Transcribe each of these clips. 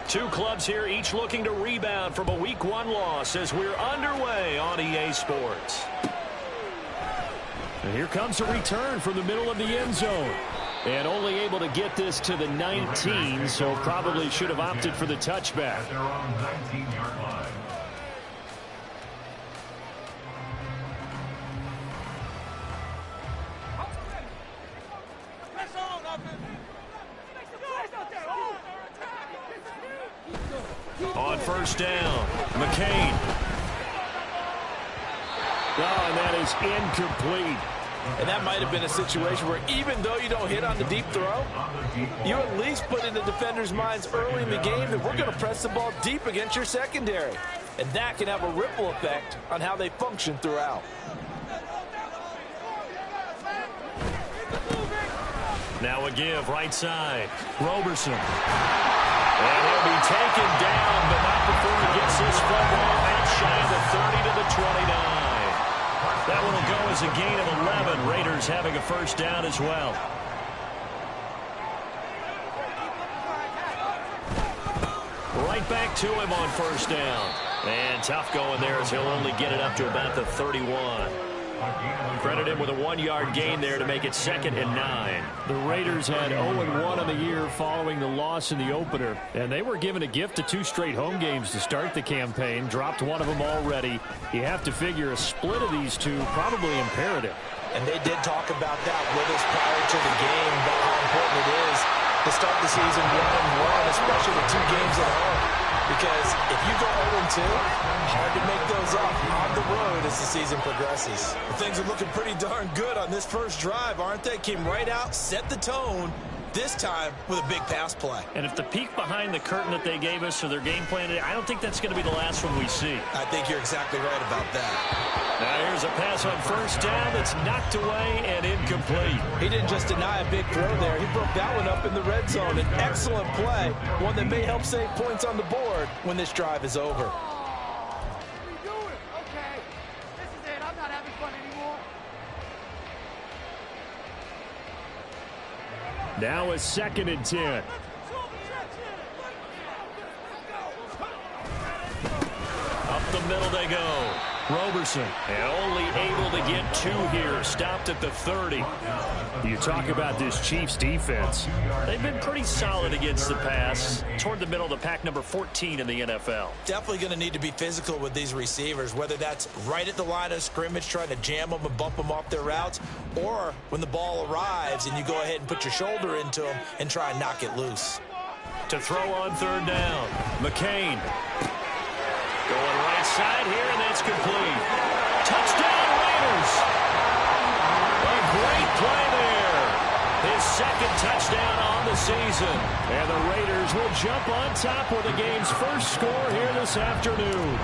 Two clubs here, each looking to rebound from a Week 1 loss as we're underway on EA Sports. And here comes a return from the middle of the end zone. And only able to get this to the 19, so probably should have opted for the touchback. They're on the 19-yard line. On first down, McCain. Oh, and that is incomplete. And that might have been a situation where even though you don't hit on the deep throw, you at least put in the defender's minds early in the game that we're going to press the ball deep against your secondary. And that can have a ripple effect on how they function throughout. Now a give, right side. Roberson. And he'll be taken down, but not before he gets this football outside the 30 to the 29. That one will go as a gain of 11. Raiders having a first down as well. Right back to him on first down. And tough going there as he'll only get it up to about the 31. Credit him with a 1-yard gain there to make it 2nd and 9. The Raiders had 0-1 on the year following the loss in the opener, and they were given a gift of 2 straight home games to start the campaign. Dropped one of them already. You have to figure a split of these two probably imperative. And they did talk about that with us prior to the game, about how important it is to start the season 1-1, especially with 2 games at home. Because if you go 0-2, hard to make those up on the road as the season progresses. Things are looking pretty darn good on this first drive, aren't they? Came right out, set the tone, this time with a big pass play. And if the peek behind the curtain that they gave us or their game plan, I don't think that's going to be the last one we see. I think you're exactly right about that. Now here's a pass on first down that's knocked away and incomplete. He didn't just deny a big throw there. He broke that one up in the red zone. An excellent play, one that may help save points on the board when this drive is over. Okay, this is it. I'm not having fun anymore. Now a 2nd and 10. Up the middle they go. Roberson, and only able to get 2 here. Stopped at the 30. You talk about this Chiefs defense. They've been pretty solid against the pass. Toward the middle of the pack, number 14 in the NFL. Definitely going to need to be physical with these receivers, whether that's right at the line of scrimmage, trying to jam them and bump them off their routes, or when the ball arrives and you go ahead and put your shoulder into them and try and knock it loose. To throw on 3rd down, McCain. Going right side here, and that's complete. Touchdown, Raiders! A great play there. His 2nd touchdown on the season. And the Raiders will jump on top with the game's first score here this afternoon.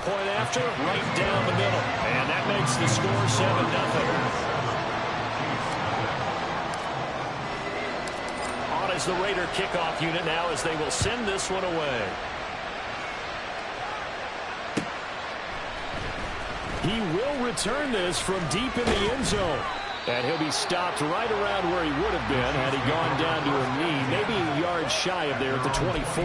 Point after, right down the middle. And that makes the score 7-0. As the Raider kickoff unit now as they will send this one away. He will return this from deep in the end zone. And he'll be stopped right around where he would have been had he gone down to a knee, maybe a yard shy of there at the 24.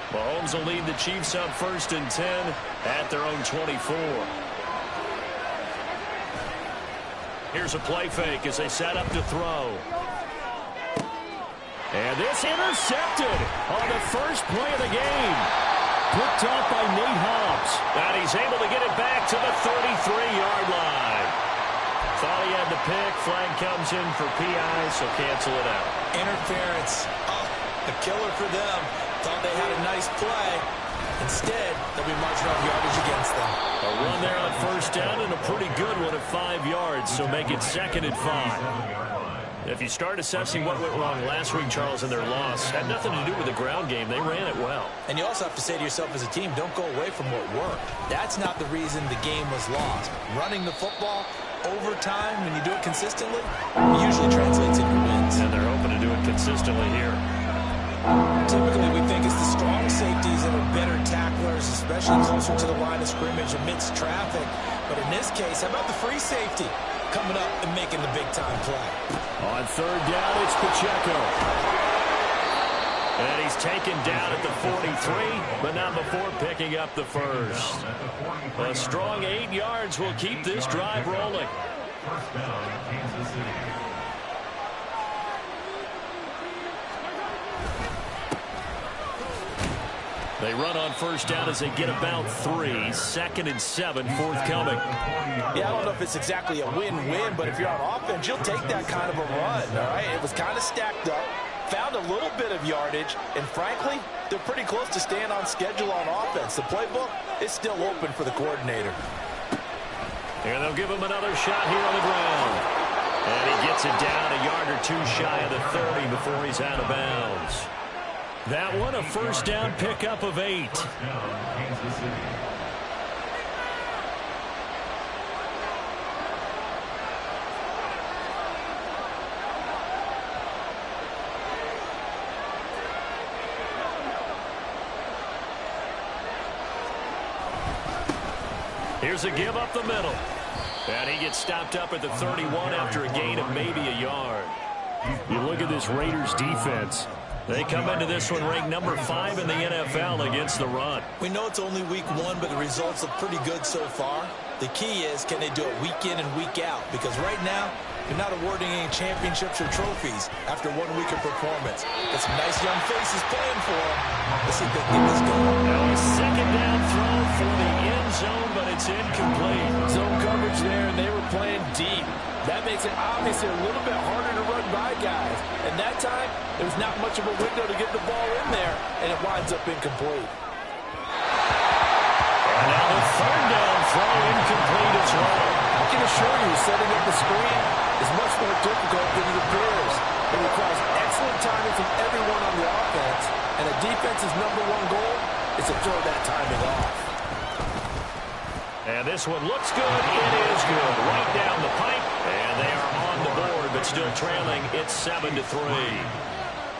Mahomes will lead the Chiefs up 1st and 10 at their own 24. Here's a play fake as they set up to throw. And this intercepted on the first play of the game. Picked off by Nate Hobbs. And he's able to get it back to the 33-yard line. Thought he had the pick. Flag comes in for PI, so cancel it out. Interference. Oh, a killer for them. Thought they had a nice play. Instead, they'll be marching off yardage against them. A run there on first down and a pretty good one at 5 yards, so make it 2nd and 5. If you start assessing what went wrong last week, Charles, in their loss, had nothing to do with the ground game. They ran it well. And you also have to say to yourself as a team, don't go away from what worked. That's not the reason the game was lost. Running the football over time, when you do it consistently, it usually translates into wins. And they're hoping to do it consistently here. Typically, we think it's the strong safeties that are better tacklers, especially especially closer to the line of scrimmage amidst traffic. But in this case, how about the free safety coming up and making the big-time play? On third down, it's Pacheco. And he's taken down at the 43, but not before picking up the first. A strong 8 yards will keep this drive rolling. First down, Kansas City. They run on first down as they get about 3. 2nd and 7 forthcoming. Yeah, I don't know if it's exactly a win-win, but if you're on offense, you'll take that kind of a run, all right? It was kind of stacked up, found a little bit of yardage, and frankly, they're pretty close to staying on schedule on offense. The playbook is still open for the coordinator. And they'll give him another shot here on the ground. And he gets it down a yard or 2 shy of the 30 before he's out of bounds. That one a first down pickup of 8. First down, Kansas City. Here's a give up the middle. And he gets stopped up at the 31 after a gain of maybe a yard. You look at this Raiders defense. They come into this one ranked number 5 in the NFL against the run. We know it's only week 1, but the results look pretty good so far. The key is, can they do it week in and week out? Because right now, they're not awarding any championships or trophies after 1 week of performance. Got some nice young faces playing for them. Let's see if they can get this going. Now a second down throw for the end zone, but it's incomplete. Zone coverage there, and they were playing deep. That makes it obviously a little bit harder to run by guys. And that time, there was not much of a window to get the ball in there, and it winds up incomplete. And now the third down throw incomplete as well. I can assure you, setting up the screen is much more difficult than it appears. It requires excellent timing from everyone on the offense, and a defense's #1 goal is to throw that timing off. And this one looks good. It is good. Right down the pipe. And they are on the board, but still trailing. It's 7-3.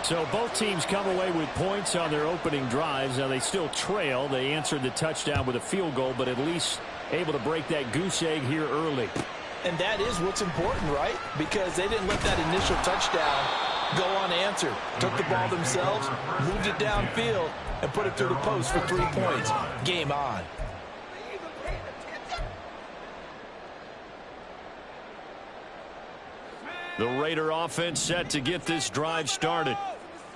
So both teams come away with points on their opening drives. Now they still trail. They answered the touchdown with a field goal, but at least able to break that goose egg here early. And that is what's important, right? Because they didn't let that initial touchdown go unanswered. Took the ball themselves, moved it downfield, and put it through the post for 3 points. Game on. The Raider offense set to get this drive started.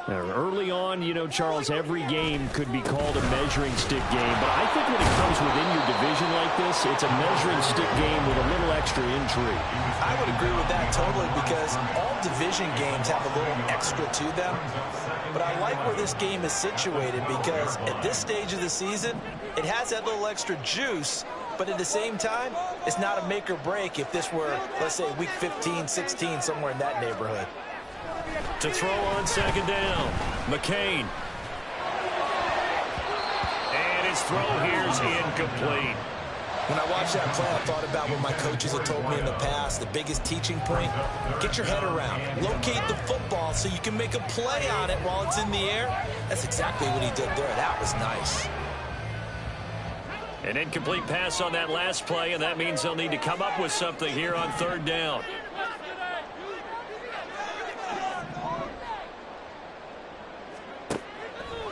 Now, early on, you know, Charles, every game could be called a measuring stick game. But I think when it comes within your division like this, it's a measuring stick game with a little extra intrigue. I would agree with that totally, because all division games have a little extra to them. But I like where this game is situated, because at this stage of the season, it has that little extra juice. But at the same time, it's not a make or break if this were, let's say, week 15, 16, somewhere in that neighborhood. To throw on second down, McCain. And his throw here's incomplete. When I watched that play, I thought about what my coaches have told me in the past. The biggest teaching point, get your head around. Locate the football so you can make a play on it while it's in the air. That's exactly what he did there. That was nice. An incomplete pass on that last play, and that means they'll need to come up with something here on third down.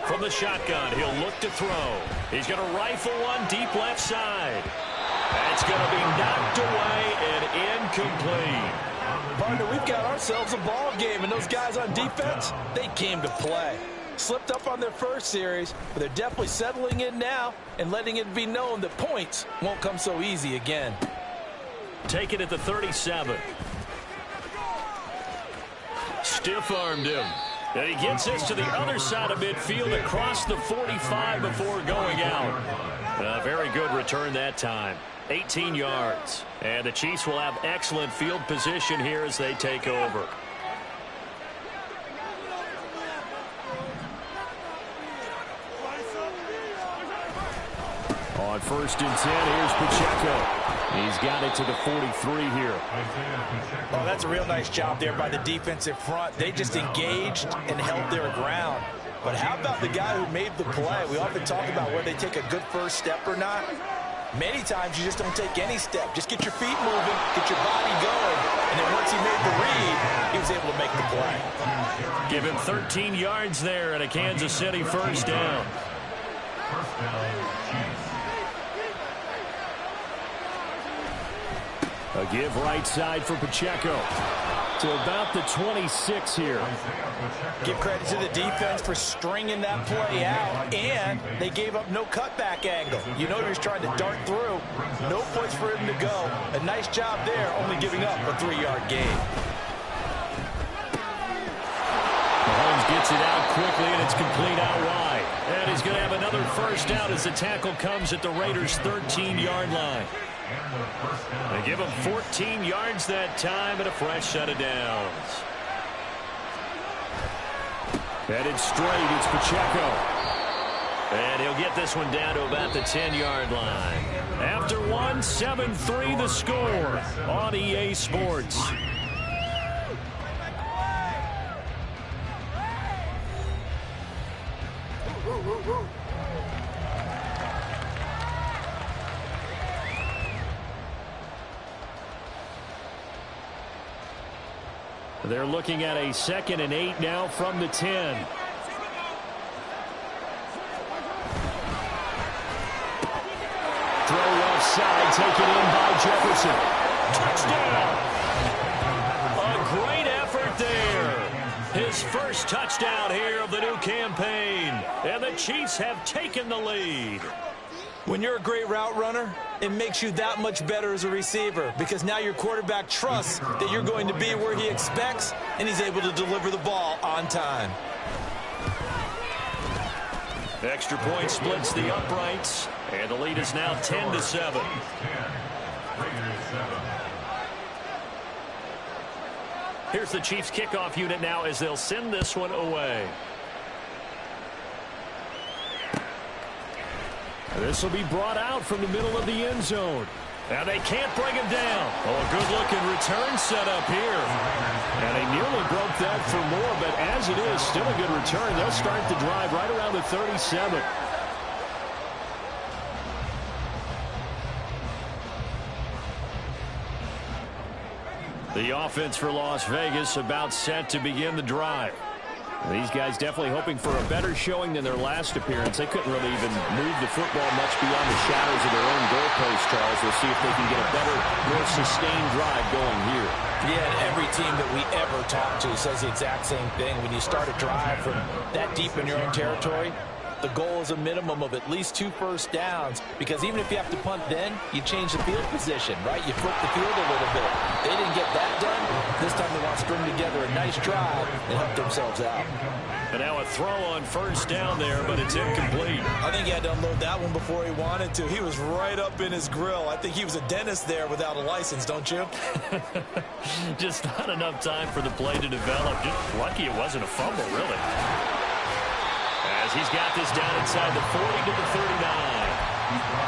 From the shotgun, he'll look to throw. He's going to rifle one deep left side. That's going to be knocked away and incomplete. Partner, we've got ourselves a ball game, and those guys on defense, they came to play. Slipped up on their first series, but they're definitely settling in now and letting it be known that points won't come so easy again. Take it at the 37. Stiff-armed him. And he gets this to the other side of midfield across the 45 before going out. A very good return that time. 18 yards. And the Chiefs will have excellent field position here as they take over. On 1st and 10, here's Pacheco. He's got it to the 43 here. Oh, that's a real nice job there by the defensive front. They just engaged and held their ground. But how about the guy who made the play? We often talk about whether they take a good first step or not. Many times you just don't take any step. Just get your feet moving, get your body going, and then once he made the read, he was able to make the play. Give him 13 yards there and a Kansas City first down. First down, Chiefs. A give right side for Pacheco to about the 26 here. Give credit to the defense for stringing that play out, and they gave up no cutback angle. You know he was trying to dart through. No place for him to go. A nice job there, only giving up a 3-yard gain. Mahomes gets it out quickly, and it's complete out wide. And he's going to have another first down as the tackle comes at the Raiders' 13-yard line. They give him 14 yards that time and a fresh set of downs. Headed straight, it's Pacheco. And he'll get this one down to about the 10-yard line. After one, 7-3 the score on EA Sports. They're looking at a 2nd and 8 now from the 10. Throw offside, taken in by Jefferson. Touchdown! A great effort there. His first touchdown here of the new campaign. And the Chiefs have taken the lead. When you're a great route runner, it makes you that much better as a receiver because now your quarterback trusts that you're going to be where he expects, and he's able to deliver the ball on time. Extra point splits the uprights, and the lead is now 10-7. Here's the Chiefs kickoff unit now as they'll send this one away. This will be brought out from the middle of the end zone. Now they can't bring him down. Oh, a good-looking return set up here. And they nearly broke that for more, but as it is, still a good return. They'll start the drive right around the 37. The offense for Las Vegas about set to begin the drive. These guys definitely hoping for a better showing than their last appearance. They couldn't really even move the football much beyond the shadows of their own goalpost, Charles. We'll see if they can get a better, more sustained drive going here. Yeah, and every team that we ever talk to says the exact same thing. When you start a drive from that deep in your own territory, the goal is a minimum of at least 2 first downs, because even if you have to punt then, you change the field position, right? You flip the field a little bit. They didn't get that done. This time they want to string together a nice drive and help themselves out. And now a throw on first down there, but it's incomplete. I think he had to unload that one before he wanted to. He was right up in his grill. I think he was a dentist there without a license, don't you? Just not enough time for the play to develop. Just lucky it wasn't a fumble, really. As he's got this down inside the 40 to the 39.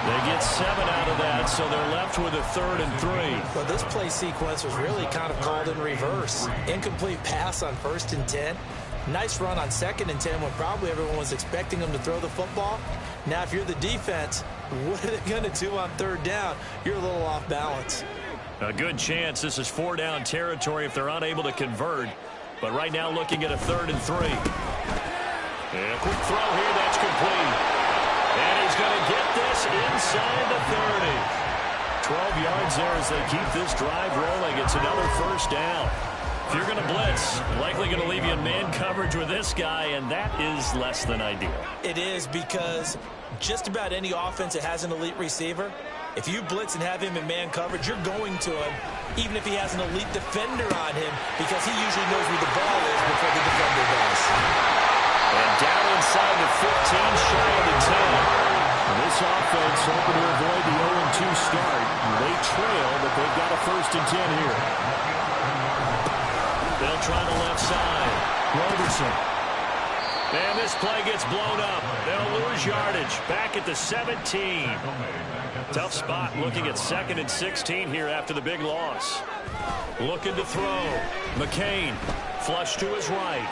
They get 7 out of that, so they're left with a 3rd and 3. Well, this play sequence was really kind of called in reverse. Incomplete pass on 1st and 10. Nice run on 2nd and 10 when probably everyone was expecting him to throw the football. Now, if you're the defense, what are they going to do on 3rd down? You're a little off balance. A good chance this is 4-down territory if they're unable to convert. But right now looking at a 3rd and 3. And a quick throw here, that's complete. And he's going to get this inside the 30. 12 yards there as they keep this drive rolling. It's another first down. If you're going to blitz, likely going to leave you in man coverage with this guy, and that is less than ideal. It is, because just about any offense that has an elite receiver, if you blitz and have him in man coverage, you're going to him, even if he has an elite defender on him, because he usually knows where the ball is before the defender does. And down inside the 15, shy of the 10. And this offense hoping to avoid the 0-2 start. They trail, but they've got a 1st and 10 here. They'll try the left side. Roberson. And this play gets blown up. They'll lose yardage. Back at the 17. Tough spot looking at 2nd and 16 here after the big loss. Looking to throw. McCain. Flush to his right.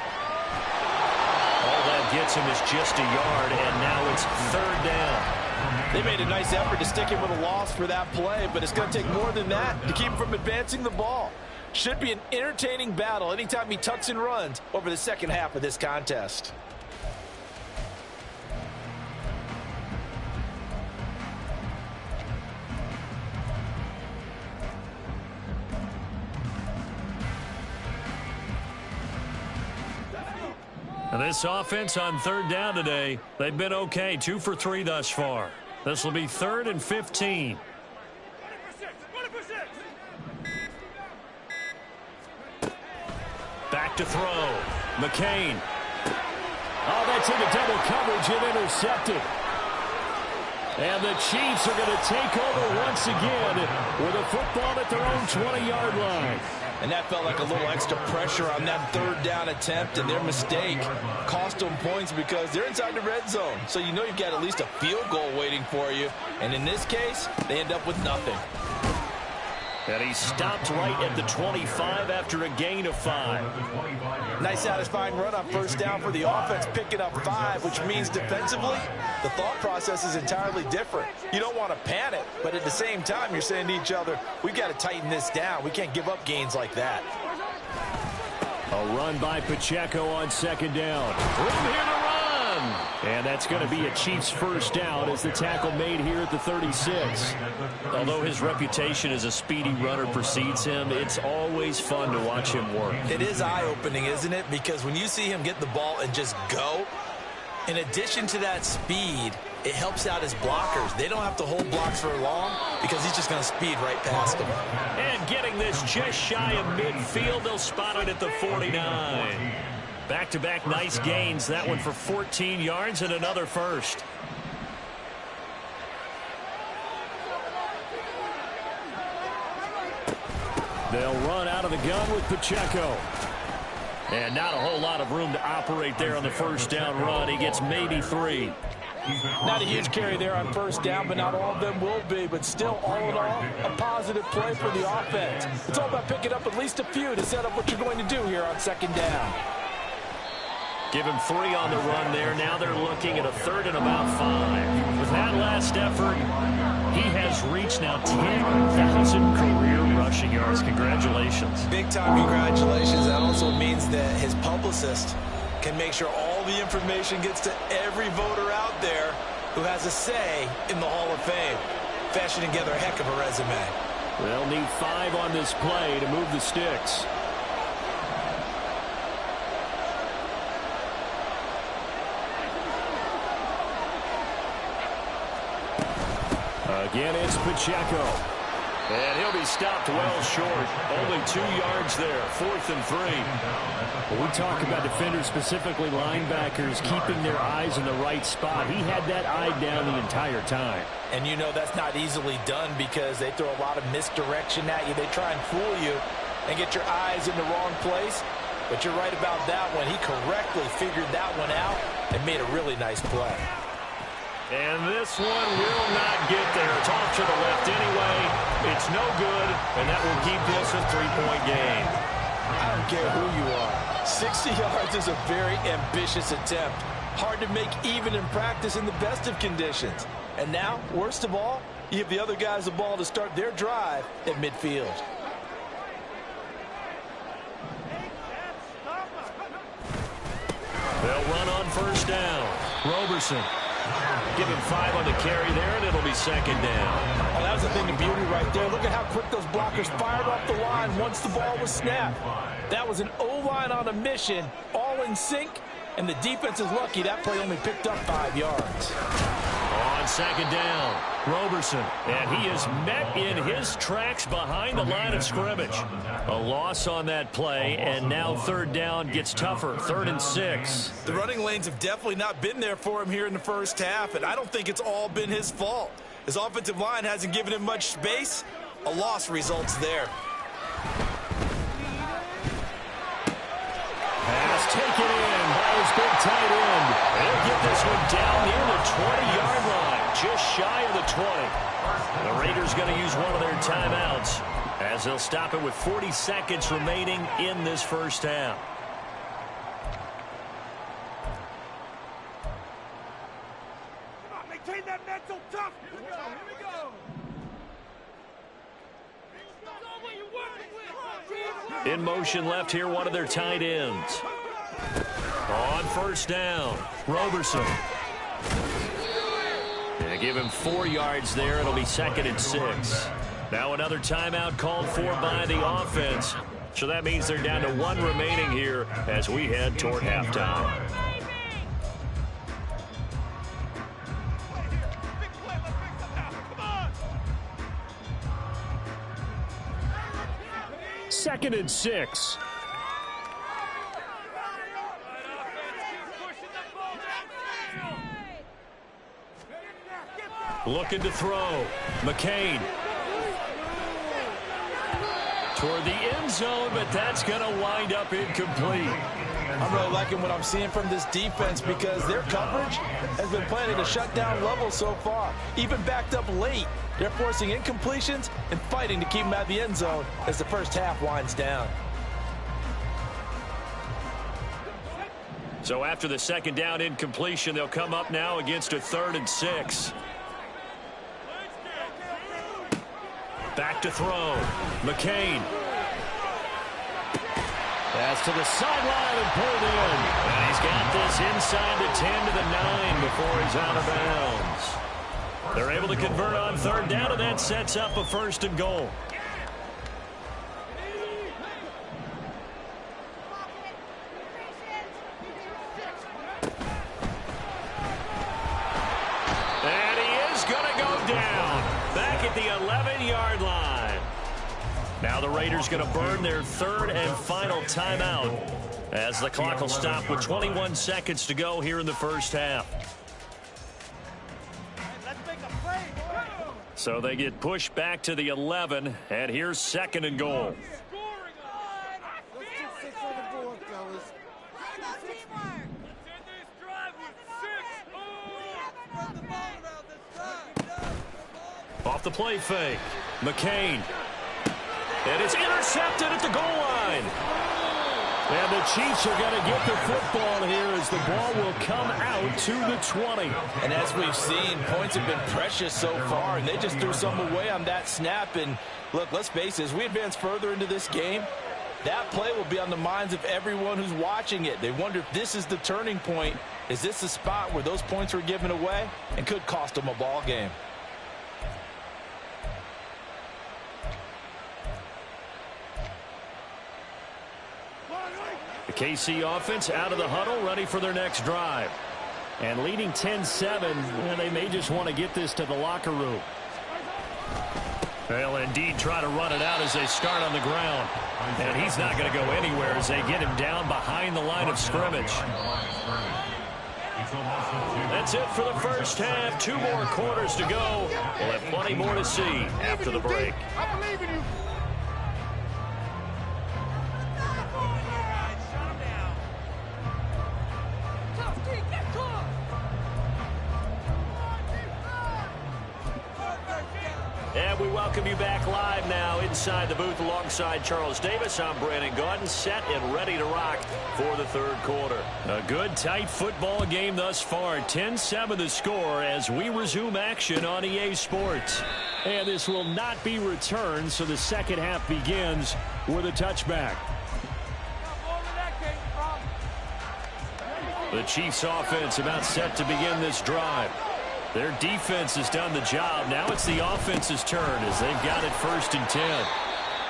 All that gets him is just a yard, and now it's third down. They made a nice effort to stick him with a loss for that play, but it's going to take more than that to keep him from advancing the ball. Should be an entertaining battle anytime he tucks and runs over the second half of this contest. And this offense on third down today, they've been okay, 2 for 3 thus far. This will be 3rd and 15. Back to throw. McCain. Oh, that's into double coverage and intercepted. And the Chiefs are going to take over once again with a football at their own 20-yard line. And that felt like a little extra pressure on that third down attempt, and their mistake cost them points because they're inside the red zone. So you know you've got at least a field goal waiting for you. And in this case, they end up with nothing. And he stopped right at the 25 after a gain of 5. Nice satisfying run on first down for the offense, picking up 5, which means defensively, the thought process is entirely different. You don't want to panic, but at the same time, you're saying to each other, we've got to tighten this down. We can't give up gains like that. A run by Pacheco on second down. Room here to run. And that's going to be a Chiefs first down as the tackle made here at the 36. Although his reputation as a speedy runner precedes him, it's always fun to watch him work. It is eye-opening, isn't it? Because when you see him get the ball and just go, in addition to that speed, it helps out his blockers. They don't have to hold blocks for long because he's just going to speed right past them. And getting this just shy of midfield, they'll spot it at the 49. Back-to-back nice gains. That one for 14 yards and another first. They'll run out of the gun with Pacheco. And not a whole lot of room to operate there on the first down run. He gets maybe 3. Not a huge carry there on first down, but not all of them will be. But still, all in all, a positive play for the offense. It's all about picking up at least a few to set up what you're going to do here on second down. Give him 3 on the run there. Now they're looking at a 3rd and about 5. With that last effort, he has reached now 10,000 career rushing yards. Congratulations. Big-time congratulations. That also means that his publicist can make sure all the information gets to every voter out there who has a say in the Hall of Fame. Fashioning together a heck of a resume. They'll need 5 on this play to move the sticks. Again, it's Pacheco. And he'll be stopped well short. Only 2 yards there. 4th and 3. When we talk about defenders, specifically linebackers, keeping their eyes in the right spot, he had that eye down the entire time. And you know that's not easily done because they throw a lot of misdirection at you. They try and fool you and get your eyes in the wrong place. But you're right about that one. He correctly figured that one out and made a really nice play. And this one will not get there. It's off to the left anyway. It's no good, and that will keep this a 3-point game. I don't care who you are. 60 yards is a very ambitious attempt. Hard to make even in practice in the best of conditions. And now, worst of all, you give the other guys the ball to start their drive at midfield. They'll run on first down. Roberson. Give him 5 on the carry there, and it'll be second down. Oh, that was a thing of beauty right there. Look at how quick those blockers fired off the line once the ball was snapped. That was an O-line on a mission, all in sync, and the defense is lucky that play only picked up 5 yards. On second down, Roberson, and he is met in his tracks behind the line of scrimmage. A loss on that play, and now third down gets tougher, 3rd and 6. The running lanes have definitely not been there for him here in the first half, and I don't think it's all been his fault. His offensive line hasn't given him much space. A loss results there. Pass taken in by his big tight end. They'll get this one down near the 20-yard line, just shy of the 20. The Raiders going to use one of their timeouts as they'll stop it with 40 seconds remaining in this first half. Maintain that mental tough. Here we go. In motion left here, one of their tight ends. On first down, Roberson. They give him 4 yards there. It'll be 2nd and 6. Now another timeout called for by the offense. So that means they're down to 1 remaining here as we head toward halftime. Second and 6. Looking to throw. McCain. Toward the end zone, but that's going to wind up incomplete. I'm really liking what I'm seeing from this defense because their coverage has been playing at a shutdown level so far. Even backed up late, they're forcing incompletions and fighting to keep them at the end zone as the first half winds down. So after the 2nd down incompletion, they'll come up now against a 3rd and 6. Back to throw. McCain. Pass to the sideline and pulled in. And he's got this inside the 10 to the 9 before he's out of bounds. They're able to convert on 3rd down, and that sets up a 1st and goal. And he is going to go down. Back at the 11-yard line. Now the Raiders going to burn their 3rd and final timeout as the clock will stop with 21 seconds to go here in the first half. So they get pushed back to the 11, and here's 2nd and goal. Off the play fake. McCain. And it's intercepted at the goal line. And the Chiefs are going to get the football here as the ball will come out to the 20. And as we've seen, points have been precious so far, and they just threw some away on that snap. And look, let's face it, as we advance further into this game, that play will be on the minds of everyone who's watching it. They wonder if this is the turning point. Is this the spot where those points were given away and could cost them a ball game? The KC offense out of the huddle, ready for their next drive. And leading 10-7, they may just want to get this to the locker room. They'll indeed try to run it out as they start on the ground. And he's not going to go anywhere as they get him down behind the line of scrimmage. That's it for the first half. 2 more quarters to go. We'll have plenty more to see after the break. I believe in you. And we welcome you back live now inside the booth alongside Charles Davis. I'm Brandon Gaudin, set and ready to rock for the 3rd quarter. A good, tight football game thus far. 10-7 the score as we resume action on EA Sports. And this will not be returned, so the 2nd half begins with a touchback. The Chiefs offense about set to begin this drive. Their defense has done the job. Now it's the offense's turn as they've got it 1st and 10.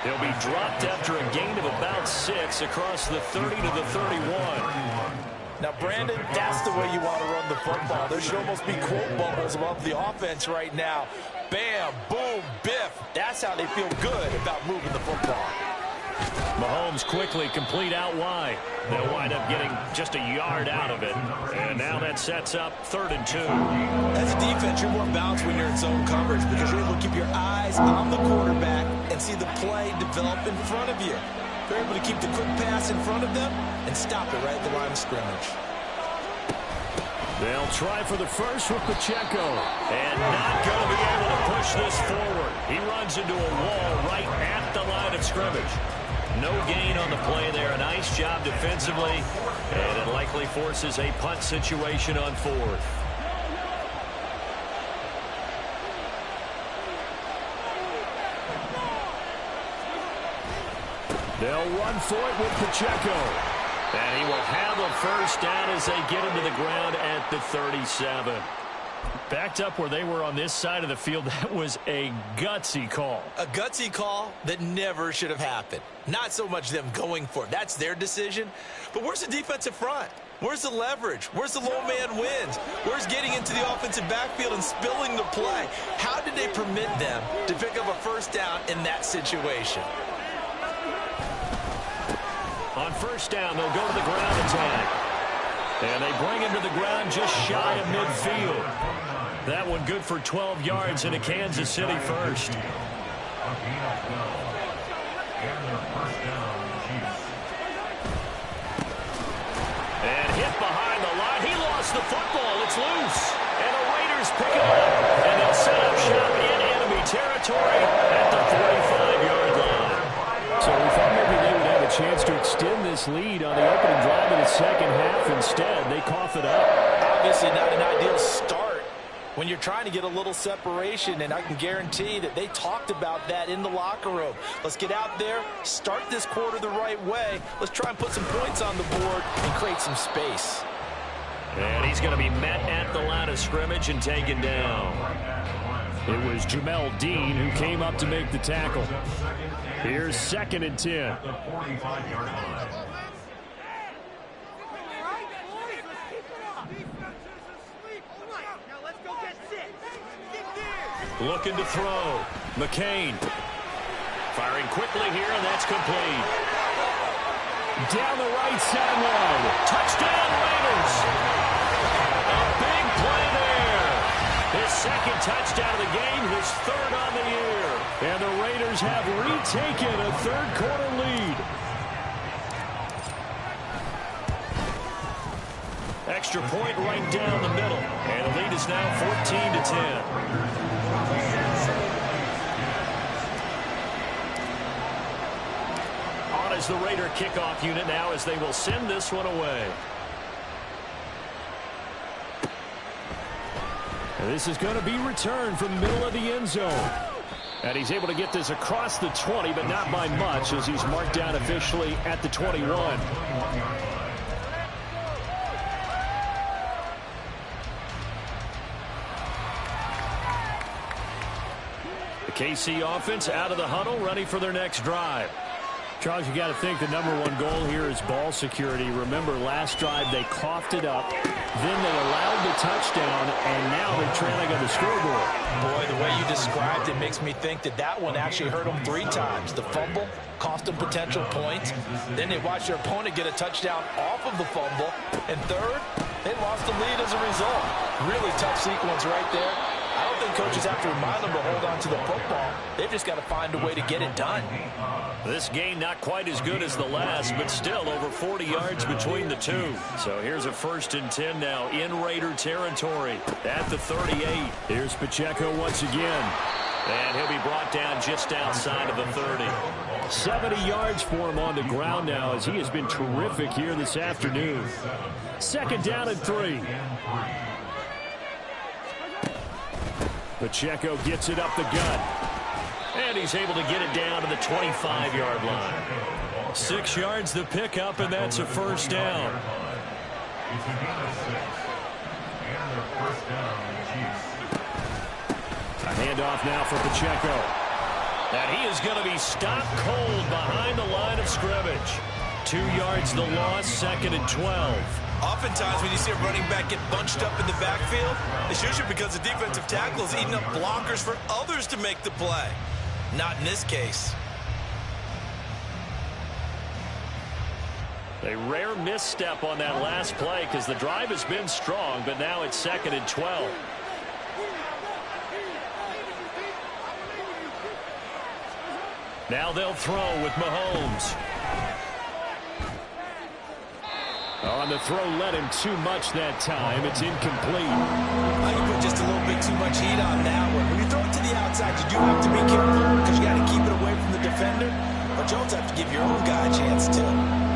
They'll be dropped after a gain of about 6 across the 30 to the 31. Now, Brandon, that's the way you want to run the football. There should almost be quote bubbles above the offense right now. Bam, boom, biff. That's how they feel good about moving the football. Mahomes quickly complete out wide. They'll wind up getting just a yard out of it. And now that sets up 3rd and 2. As a defense, you're more balanced when you're in zone coverage because you're able to keep your eyes on the quarterback and see the play develop in front of you. You're able to keep the quick pass in front of them and stop it right at the line of scrimmage. They'll try for the first with Pacheco. And not going to be able to push this forward. He runs into a wall right at the line of scrimmage. No gain on the play there. A nice job defensively. And it likely forces a punt situation on 4th. They'll run for it with Pacheco. And he will have a first down as they get him to the ground at the 37. Backed up where they were on this side of the field. That was a gutsy call. A gutsy call that never should have happened. Not so much them going for it. That's their decision. But where's the defensive front? Where's the leverage? Where's the low man wins? Where's getting into the offensive backfield and spilling the play? How did they permit them to pick up a first down in that situation? On first down, they'll go to the ground attack. And they bring him to the ground just shy of midfield. That one good for 12 yards into Kansas City first. And hit behind the line. He lost the football. It's loose. And the Raiders pick it up. And they'll set up shop in enemy territory at the 45-yard line. So we thought maybe they would have a chance to extend this lead on the opening drive in the second half. Instead, they cough it up. Obviously not an ideal start when you're trying to get a little separation, and I can guarantee that they talked about that in the locker room. Let's get out there, start this quarter the right way. Let's try and put some points on the board and create some space. And he's going to be met at the line of scrimmage and taken down. It was Jamel Dean who came up to make the tackle. Here's 2nd and 10. Looking to throw. McCain. Firing quickly here, and that's complete. Down the right sideline. Touchdown, Raiders. A big play there. His second touchdown of the game, his third on the year. And the Raiders have retaken a third-quarter lead. Extra point right down the middle. And the lead is now 14-10. On is the Raider kickoff unit now as they will send this one away. And this is going to be returned from the middle of the end zone. And he's able to get this across the 20, but not by much as he's marked down officially at the 21. The KC offense out of the huddle, ready for their next drive. Charles, you got to think the #1 goal here is ball security. Remember, last drive they coughed it up, then they allowed the touchdown, and now they're trailing on the scoreboard. Boy, the way you described it makes me think that that one actually hurt them 3 times. The fumble cost them potential points. Then they watched their opponent get a touchdown off of the fumble. And third, they lost the lead as a result. Really tough sequence right there. I don't think coaches have to remind them to hold on to the football. They've just got to find a way to get it done. This game not quite as good as the last, but still over 40 yards between the two. So here's a 1st and 10 now in Raider territory at the 38. Here's Pacheco once again. And he'll be brought down just outside of the 30. 70 yards for him on the ground now as he has been terrific here this afternoon. 2nd down and 3. Pacheco gets it up the gut. And he's able to get it down to the 25-yard line. 6 yards the pickup, and that's a 1st down. A handoff now for Pacheco. And he is going to be stopped cold behind the line of scrimmage. 2 yards the loss, 2nd and 12. Oftentimes when you see a running back get bunched up in the backfield, it's usually because the defensive tackle is eating up blockers for others to make the play. Not in this case. A rare misstep on that last play because the drive has been strong, but now it's 2nd and 12. Now they'll throw with Mahomes. On the throw, led him too much that time. It's incomplete. I can put just a little bit too much heat on that one. When you throw it to the outside, you do have to be careful because you got to keep it away from the defender. But you also have to give your own guy a chance too.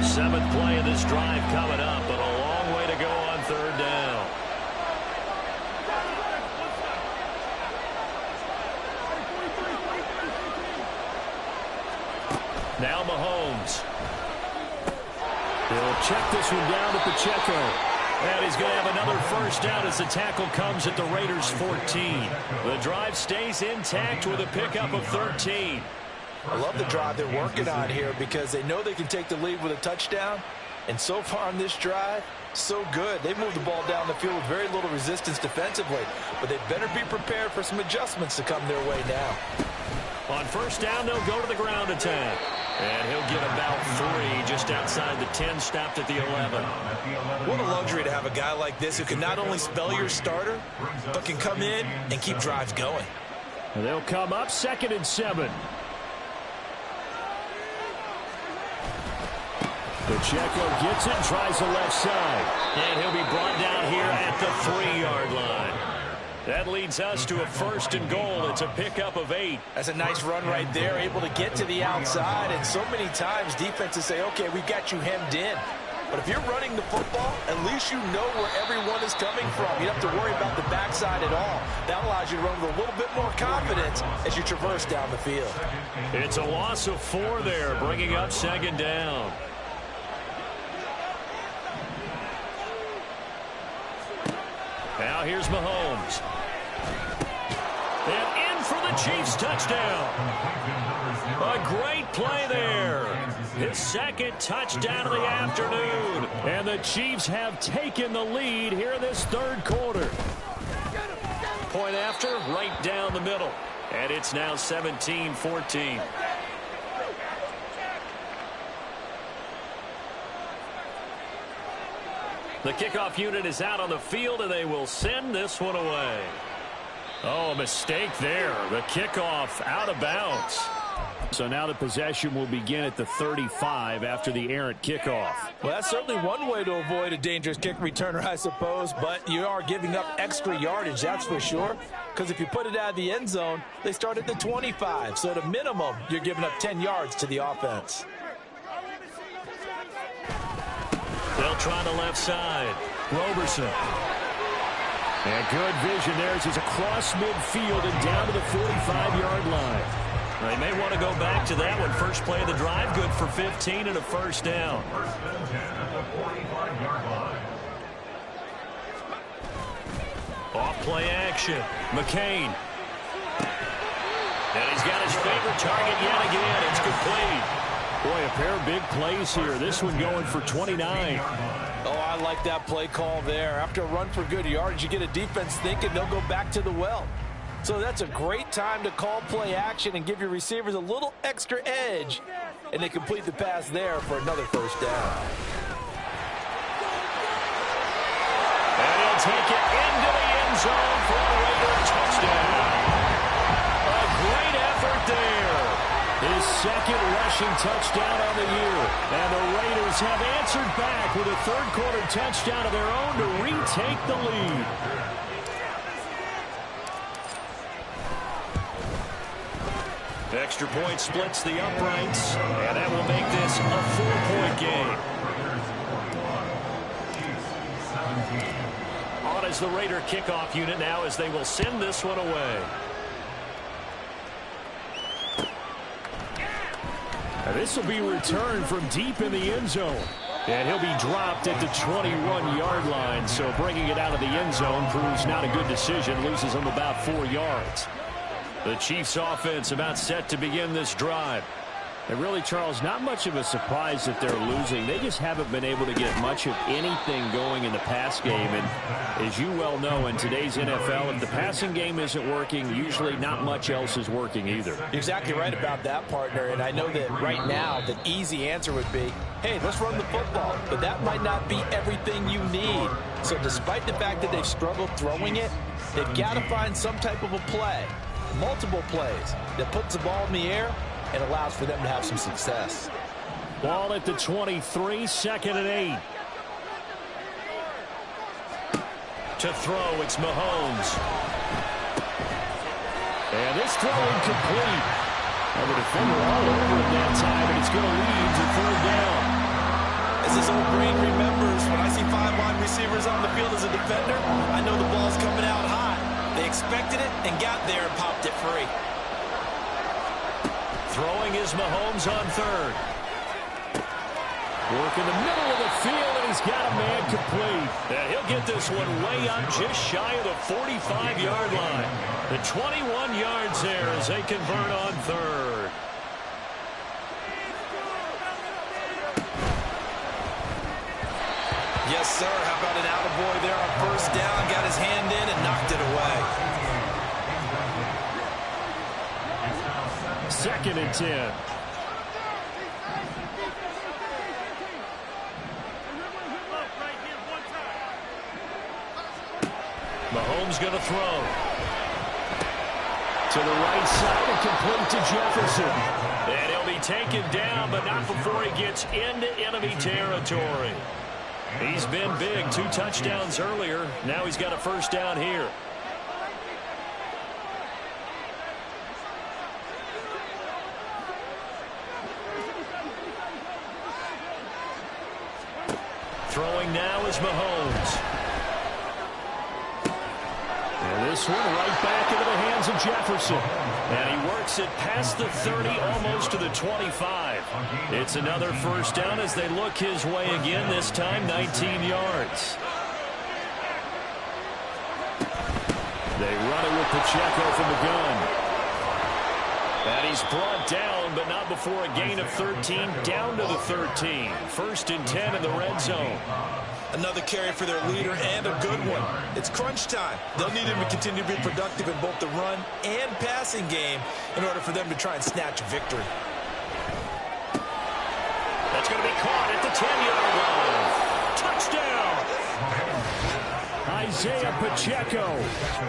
7th play of this drive coming up, but a long way to go on 3rd down. Now Mahomes. He'll check this one down to Pacheco. And he's going to have another first down as the tackle comes at the Raiders' 14. The drive stays intact with a pickup of 13. I love the drive they're working on here because they know they can take the lead with a touchdown. And so far on this drive, so good. They moved the ball down the field with very little resistance defensively. But they better be prepared for some adjustments to come their way now. On first down, they'll go to the ground attack. And he'll get about 3 just outside the 10, stopped at the 11. What a luxury to have a guy like this who can not only spell your starter, but can come in and keep drives going. And they'll come up 2nd and 7. Pacheco gets it, tries the left side. And he'll be brought down here at the 3-yard line. That leads us to a 1st and goal. It's a pickup of 8. That's a nice run right there, able to get to the outside. And so many times defenses say, okay, we've got you hemmed in. But if you're running the football, at least you know where everyone is coming from. You don't have to worry about the backside at all. That allows you to run with a little bit more confidence as you traverse down the field. It's a loss of 4 there, bringing up 2nd down. Now here's Mahomes. And in for the Chiefs touchdown. A great play there. His 2nd touchdown of the afternoon. And the Chiefs have taken the lead here in this 3rd quarter. Point after, right down the middle. And it's now 17-14. The kickoff unit is out on the field, and they will send this one away. Oh, a mistake there. The kickoff out of bounds. So now the possession will begin at the 35 after the errant kickoff. Well, that's certainly one way to avoid a dangerous kick returner, I suppose, but you are giving up extra yardage, that's for sure, because if you put it out of the end zone, they start at the 25, so at a minimum, you're giving up 10 yards to the offense. They'll try the left side. Roberson. And good vision there as he's across midfield and down to the 45-yard line. They may want to go back to that one. First play of the drive, good for 15 and a first down. Off play action. McCain. And he's got his favorite target yet again. It's complete. Boy, a pair of big plays here. This one going for 29. Oh, I like that play call there. After a run for good yardage, you get a defense thinking they'll go back to the well. So that's a great time to call play action and give your receivers a little extra edge. And they complete the pass there for another first down. And he'll take it into the end zone for a Raider touchdown. A great effort there. His 2nd rushing touchdown on the year. And the Raiders have answered back with a 3rd quarter touchdown of their own to retake the lead. Extra point splits the uprights, and that will make this a 4-point game. On as the Raider kickoff unit now as they will send this one away. And this will be returned from deep in the end zone. And he'll be dropped at the 21-yard line, so bringing it out of the end zone proves not a good decision, loses him about 4 yards. The Chiefs offense about set to begin this drive. And really, Charles, not much of a surprise that they're losing. They just haven't been able to get much of anything going in the pass game. And as you well know, in today's NFL, if the passing game isn't working, usually not much else is working either. You're exactly right about that, partner. And I know that right now the easy answer would be, hey, let's run the football. But that might not be everything you need. So despite the fact that they've struggled throwing it, they've got to find some type of a play, multiple plays, that puts the ball in the air and allows for them to have some success. Ball at the 23, 2nd and 8. To throw, it's Mahomes. And this throw incomplete. And the defender all over it that time, and it's going to lead to 3rd down. As this old brain remembers, when I see 5 wide receivers on the field as a defender, I know the ball's coming out high. They expected it and got there and popped it free. Throwing is Mahomes on third. Work in the middle of the field, and he's got a man complete. And he'll get this one way up just shy of the 45-yard line. The 21 yards there as they convert on third. Yes, sir. How about an attaboy there on first down? Got his hand in and knocked it away. 2nd and 10. Mahomes going to throw. To the right side and complete to Jefferson. And he'll be taken down, but not before he gets into enemy territory. He's been big. 2 touchdowns earlier. Now he's got a first down here. Throwing now is Mahomes. And this one right back into the hands of Jefferson. And he works it past the 30, almost to the 25. It's another first down as they look his way again, this time 19 yards. They run it with Pacheco from the gun. And he's brought down, but not before a gain of 13, down to the 13. 1st and 10 in the red zone. Another carry for their leader and a good one. It's crunch time. They'll need him to continue to be productive in both the run and passing game in order for them to try and snatch a victory. That's going to be caught at the 10-yard line. Touchdown! Isaiah Pacheco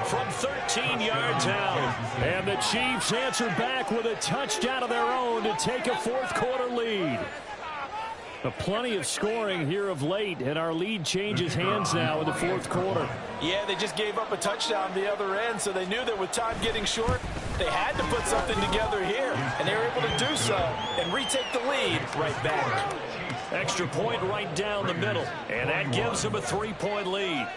from 13 yards out. And the Chiefs answer back with a touchdown of their own to take a 4th quarter lead. Plenty of scoring here of late, and our lead changes hands now in the 4th quarter. Yeah, they just gave up a touchdown the other end, so they knew that with time getting short, they had to put something together here, and they were able to do so and retake the lead right back. Extra point right down the middle, and that gives them a 3-point lead.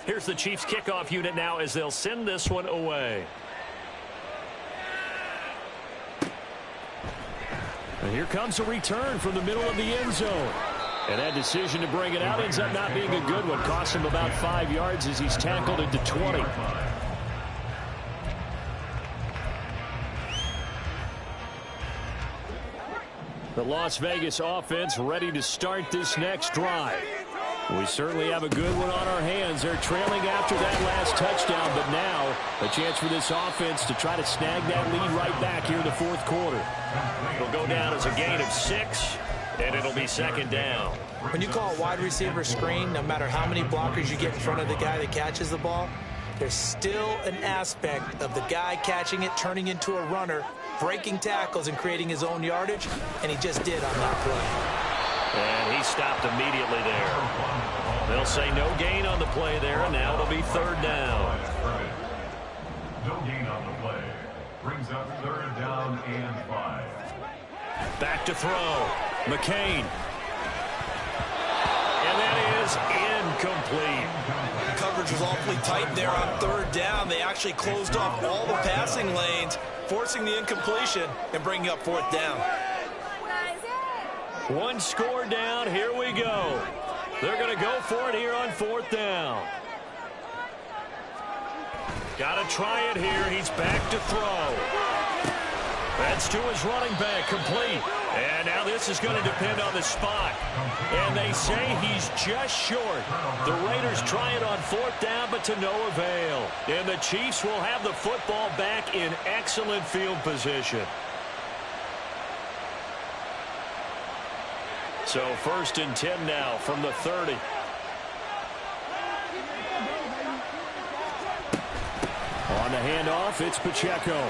Here's the Chiefs kickoff unit now as they'll send this one away. And here comes a return from the middle of the end zone. And that decision to bring it out ends up not being a good one. Costs him about 5 yards as he's tackled into 20. The Las Vegas offense ready to start this next drive. We certainly have a good one on our hands. They're trailing after that last touchdown, but now a chance for this offense to try to snag that lead right back here in the 4th quarter. It'll go down as a gain of 6, and it'll be 2nd down. When you call a wide receiver screen, no matter how many blockers you get in front of the guy that catches the ball, there's still an aspect of the guy catching it, turning into a runner, breaking tackles and creating his own yardage, and he just did on that play. And he stopped immediately there. They'll say no gain on the play there, and now it'll be 3rd down. No gain on the play. Brings up 3rd down and 5. Back to throw. McCain. And that is incomplete. The coverage was awfully tight there on 3rd down. They actually closed off all the passing lanes, forcing the incompletion and bringing up 4th down. 1 score down. Here we go. They're going to go for it here on 4th down. Got to try it here. He's back to throw. That's to his running back, complete. And now this is going to depend on the spot. And they say he's just short. The Raiders try it on 4th down, but to no avail. And the Chiefs will have the football back in excellent field position. So 1st and 10 now from the 30. On the handoff, it's Pacheco.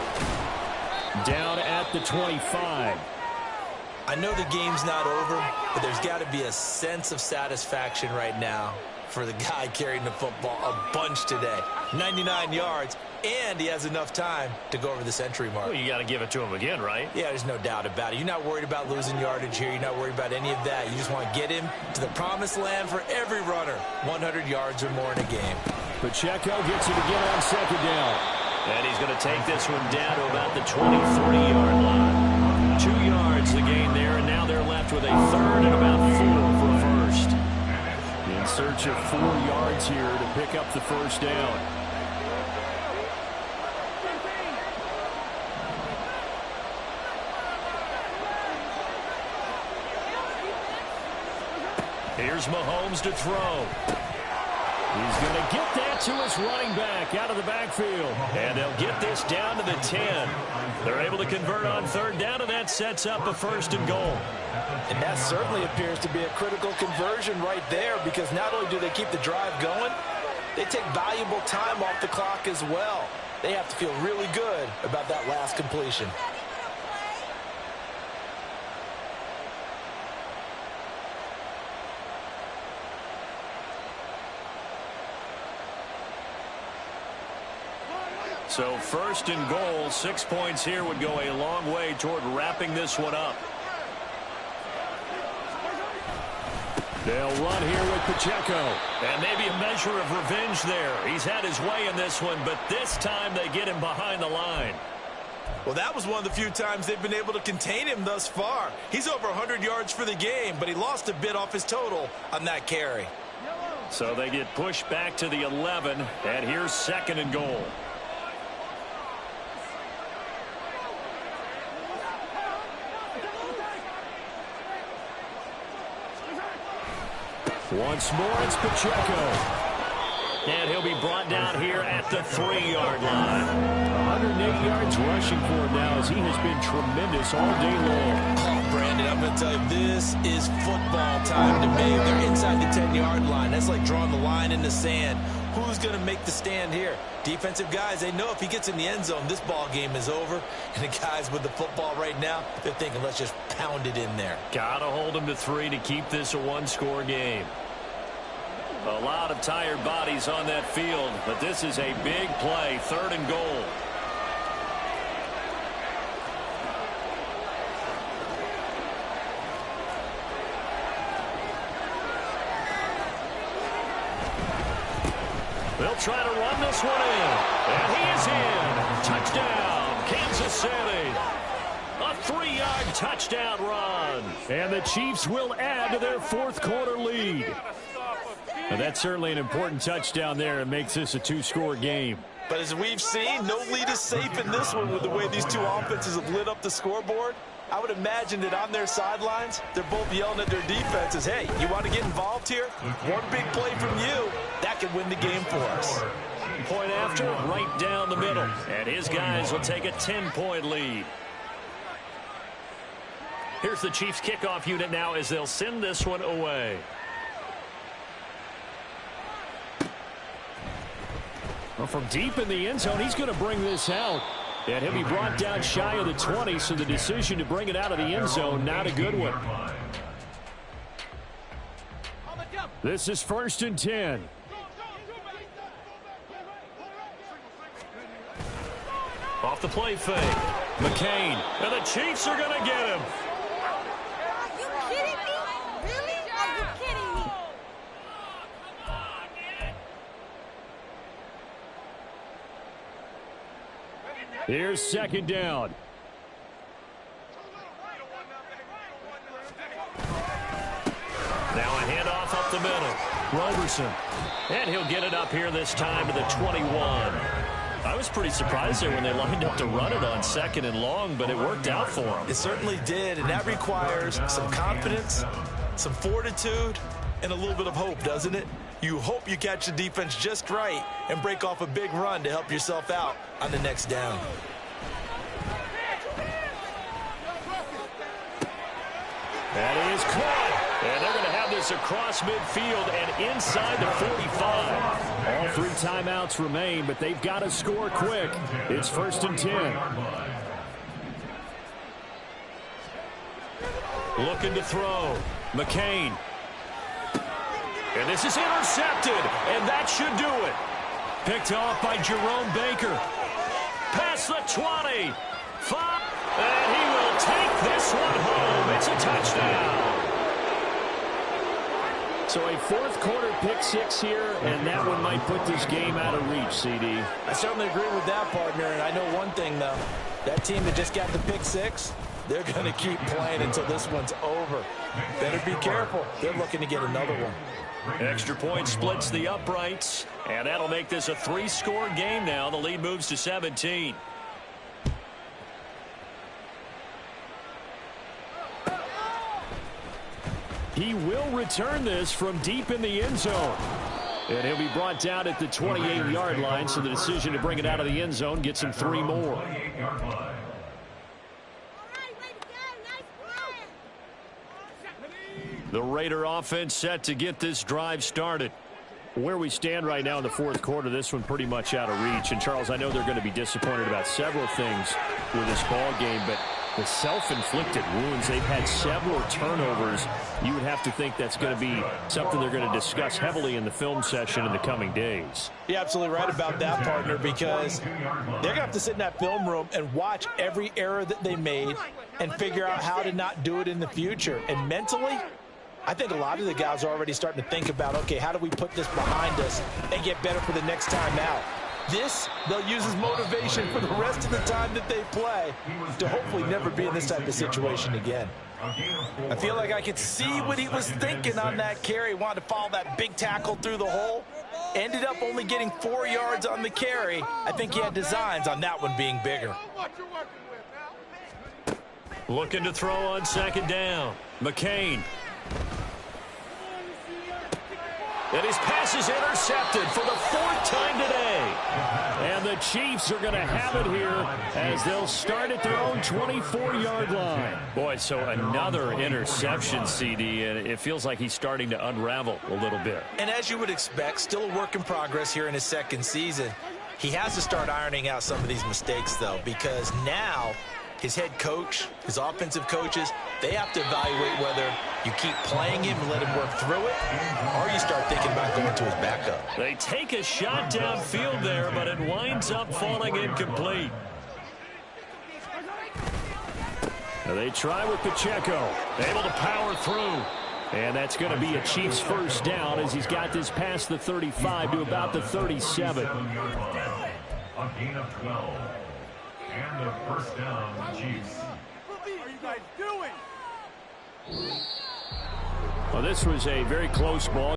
Down at the 25. I know the game's not over, but there's got to be a sense of satisfaction right now for the guy carrying the football a bunch today. 99 yards, and he has enough time to go over the century mark. Well, you got to give it to him again, right? Yeah, there's no doubt about it. You're not worried about losing yardage here. You're not worried about any of that. You just want to get him to the promised land for every runner. 100 yards or more in a game. Pacheco gets it again on 2nd down. And he's going to take this one down to about the 23-yard line. 2 yards the gain there, and now they're left with a third and about 4 for a first. In search of 4 yards here to pick up the first down. Here's Mahomes to throw. He's going to get that to his running back out of the backfield. And they'll get this down to the 10. They're able to convert on third down, and that sets up a first and goal. And that certainly appears to be a critical conversion right there, because not only do they keep the drive going, they take valuable time off the clock as well. They have to feel really good about that last completion. So first and goal, 6 points here would go a long way toward wrapping this one up. They'll run here with Pacheco. And maybe a measure of revenge there. He's had his way in this one, but this time they get him behind the line. Well, that was one of the few times they've been able to contain him thus far. He's over 100 yards for the game, but he lost a bit off his total on that carry. So they get pushed back to the 11, and here's second and goal. Once more, it's Pacheco. And he'll be brought down here at the 3-yard line. 108 yards rushing for him now, as he has been tremendous all day long. Oh, Brandon, I'm going to tell you, this is football time to me. They're inside the 10-yard line. That's like drawing the line in the sand. Who's going to make the stand here? Defensive guys, they know if he gets in the end zone, this ball game is over. And the guys with the football right now, they're thinking, let's just pound it in there. Got to hold him to 3 to keep this a one-score game. A lot of tired bodies on that field, but this is a big play, third and goal. They'll try to run this one in, and he is in. Touchdown, Kansas City. A 3-yard touchdown run. And the Chiefs will add to their fourth quarter lead. And that's certainly an important touchdown there. It makes this a 2-score game. But as we've seen, no lead is safe in this one with the way these two offenses have lit up the scoreboard. I would imagine that on their sidelines, they're both yelling at their defenses, hey, you want to get involved here? One big play from you, that could win the game for us. Point after, right down the middle. And his guys will take a 10-point lead. Here's the Chiefs kickoff unit now as they'll send this one away. Well, from deep in the end zone, he's going to bring this out. And he'll be brought down shy of the 20, so the decision to bring it out of the end zone, not a good one. This is first and 10. Off the play fake. McCain. And the Chiefs are going to get him. Are you kidding me? Really? Are you kidding me? Here's second down. Now a handoff up the middle. Roberson. And he'll get it up here this time to the 21. I was pretty surprised there when they lined up to run it on second and long, but it worked out for them. It certainly did, and that requires some confidence, some fortitude, and a little bit of hope, doesn't it? You hope you catch the defense just right and break off a big run to help yourself out on the next down. That is caught. And they're going to have this across midfield and inside the 45. All 3 timeouts remain, but they've got to score quick. It's first and 10. Looking to throw. McCain. And this is intercepted, and that should do it. Picked off by Jerome Baker. Past the 20. 5. And he will take this one home. It's a touchdown. So a fourth quarter pick six here, and that one might put this game out of reach, CD. I certainly agree with that, partner, and I know one thing, though. That team that just got the pick six, they're going to keep playing until this one's over. Better be careful. They're looking to get another one. Extra point splits the uprights, and that'll make this a 3-score game now. The lead moves to 17. He will return this from deep in the end zone. And he'll be brought down at the 28-yard line, so the decision to bring it out of the end zone gets him 3 more. The Raider offense set to get this drive started. Where we stand right now in the fourth quarter, this one pretty much out of reach. And, Charles, I know they're going to be disappointed about several things with this ball game, but the self-inflicted wounds, they've had several turnovers. You would have to think that's going to be something they're going to discuss heavily in the film session in the coming days. You're absolutely right about that, partner, because they're going to have to sit in that film room and watch every error that they made and figure out how to not do it in the future. And mentally, I think a lot of the guys are already starting to think about, okay, how do we put this behind us and get better for the next time out? This, they'll use as motivation for the rest of the time that they play to hopefully never be in this type of situation again. I feel like I could see what he was thinking on that carry. Wanted to follow that big tackle through the hole. Ended up only getting 4 yards on the carry. I think he had designs on that one being bigger. Looking to throw on second down. McCain. And his pass is intercepted for the 4th time today. And the Chiefs are going to have it here as they'll start at their own 24-yard line. Boy, so another interception, CD, and it feels like he's starting to unravel a little bit. And as you would expect, still a work in progress here in his second season. He has to start ironing out some of these mistakes, though, because now his head coach, his offensive coaches, they have to evaluate whether you keep playing him and let him work through it, or you start thinking about going to his backup. They take a shot downfield there, but it winds up falling incomplete. Now they try with Pacheco, able to power through. And that's going to be a Chiefs first down as he's got this past the 35 to about the 37. A gain of 12. And a first down, Chiefs. What are you guys doing? Well, this was a very close ball.